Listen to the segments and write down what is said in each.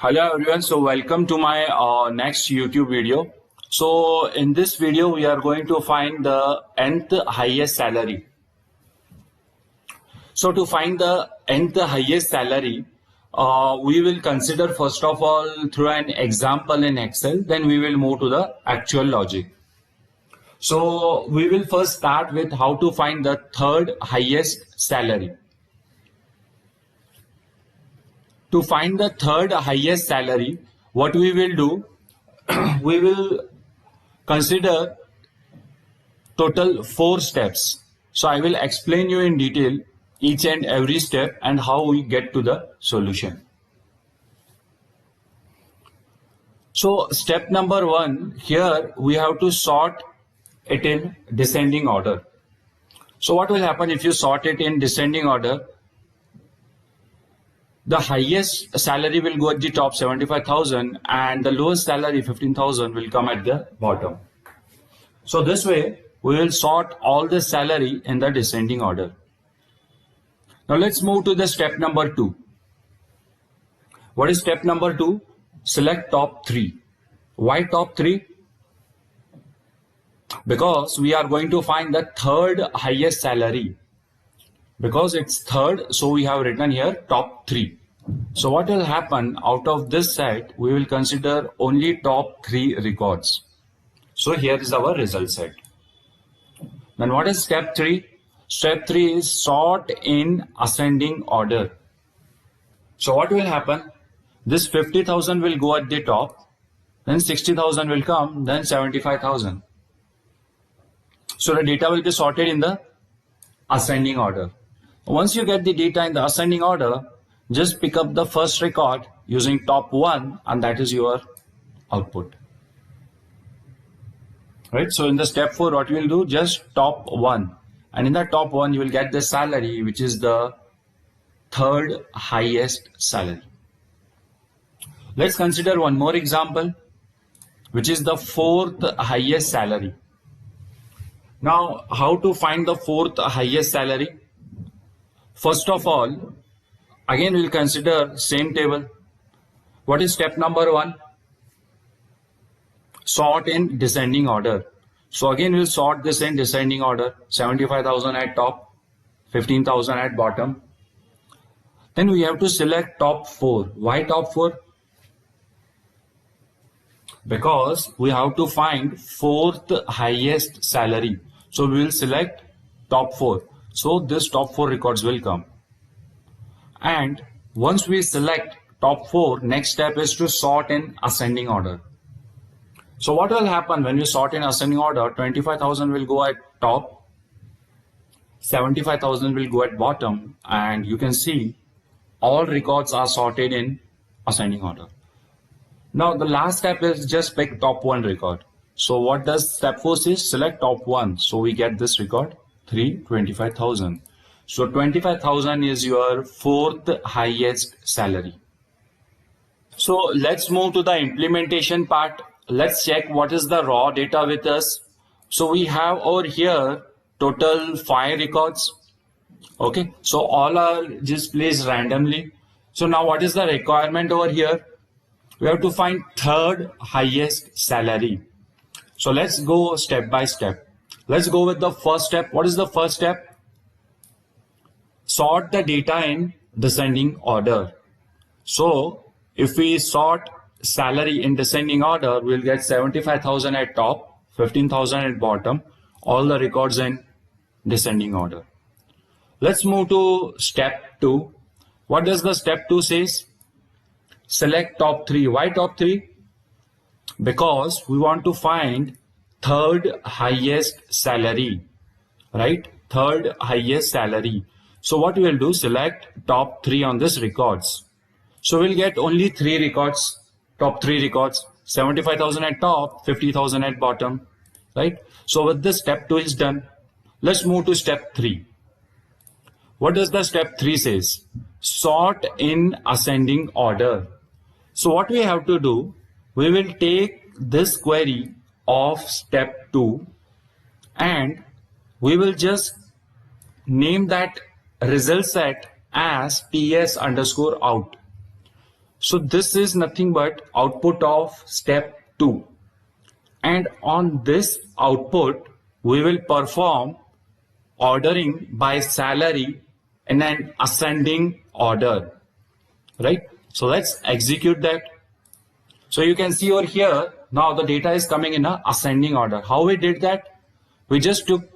Hello everyone, so welcome to my next YouTube video. So in this video we are going to find the nth highest salary. So to find the nth highest salary, we will consider first of all through an example in Excel, then we will move to the actual logic. So we will first start with how to find the third highest salary. To find the third highest salary, what we will do, we will consider total 4 steps. So I will explain you in detail each and every step and how we get to the solution. So step number 1, here we have to sort it in descending order. So what will happen if you sort it in descending order? The highest salary will go at the top 75,000 and the lowest salary 15,000 will come at the bottom. So this way we will sort all the salary in the descending order. Now let's move to the step number 2. What is step number 2? Select top 3. Why top 3? Because we are going to find the third highest salary. Because it's third, so we have written here top 3. So what will happen out of this set, we will consider only top 3 records. So here is our result set. Then what is step 3? Step 3 is sort in ascending order. So what will happen? This 50,000 will go at the top, then 60,000 will come, then 75,000. So the data will be sorted in the ascending order. Once you get the data in the ascending order, just pick up the first record using top 1 and that is your output. Right? So in the step 4, what you will do? Just top 1. And in the top 1, you will get the salary, which is the third highest salary. Let's consider one more example, which is the fourth highest salary. Now, how to find the fourth highest salary? First of all, again we'll consider same table. What is step number 1? Sort in descending order. So again we'll sort this in descending order. 75,000 at top, 15,000 at bottom. Then we have to select top 4. Why top 4? Because we have to find fourth highest salary. So we will select top 4. So this top 4 records will come. And once we select top 4, next step is to sort in ascending order. So what will happen when you sort in ascending order? 25,000 will go at top, 75,000 will go at bottom, and you can see all records are sorted in ascending order. Now the last step is just pick top 1 record. So what does step 4 say? Select top 1. So we get this record 325,000. So 25,000 is your fourth highest salary. So let's move to the implementation part. Let's check what is the raw data with us. So we have over here total 5 records. Okay, so all are just placed randomly. So now what is the requirement over here? We have to find third highest salary. So let's go step by step. Let's go with the first step. What is the first step? Sort the data in descending order. So if we sort salary in descending order, we'll get 75,000 at top, 15,000 at bottom, all the records in descending order. Let's move to step 2. What does the step 2 says? Select top 3. Why top 3? Because we want to find third highest salary, right? Third highest salary. So what we will do, select top 3 on this records. So we'll get only 3 records, top 3 records, 75,000 at top, 50,000 at bottom, right? So with this step 2 is done. Let's move to step 3. What does the step 3 says? Sort in ascending order. So what we have to do, we will take this query of step 2 and we will just name that result set as ts_out. So this is nothing but output of step 2. And on this output, we will perform ordering by salary in an ascending order, right? So let's execute that. So you can see over here, now the data is coming in a ascending order. How we did that? We just took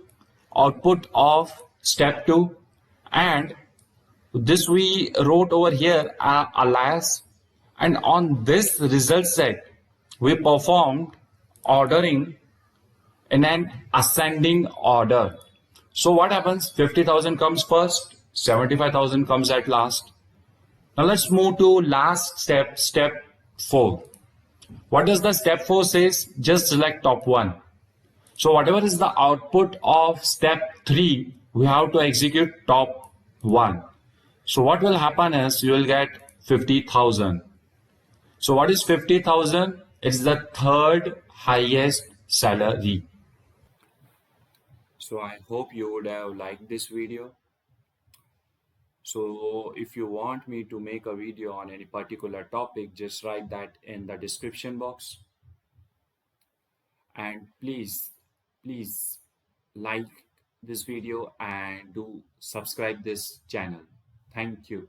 output of step 2 and this we wrote over here alias, and on this result set we performed ordering in an ascending order. So what happens? 50,000 comes first, 75,000 comes at last. Now let's move to last step, step 4. What does the step 4 says? Just select top 1. So whatever is the output of step 3, we have to execute top 1. So what will happen is you will get 50,000. So what is 50,000? It's the third highest salary. So I hope you would have liked this video. So if you want me to make a video on any particular topic, just write that in the description box. And please like this video and do subscribe this channel. Thank you.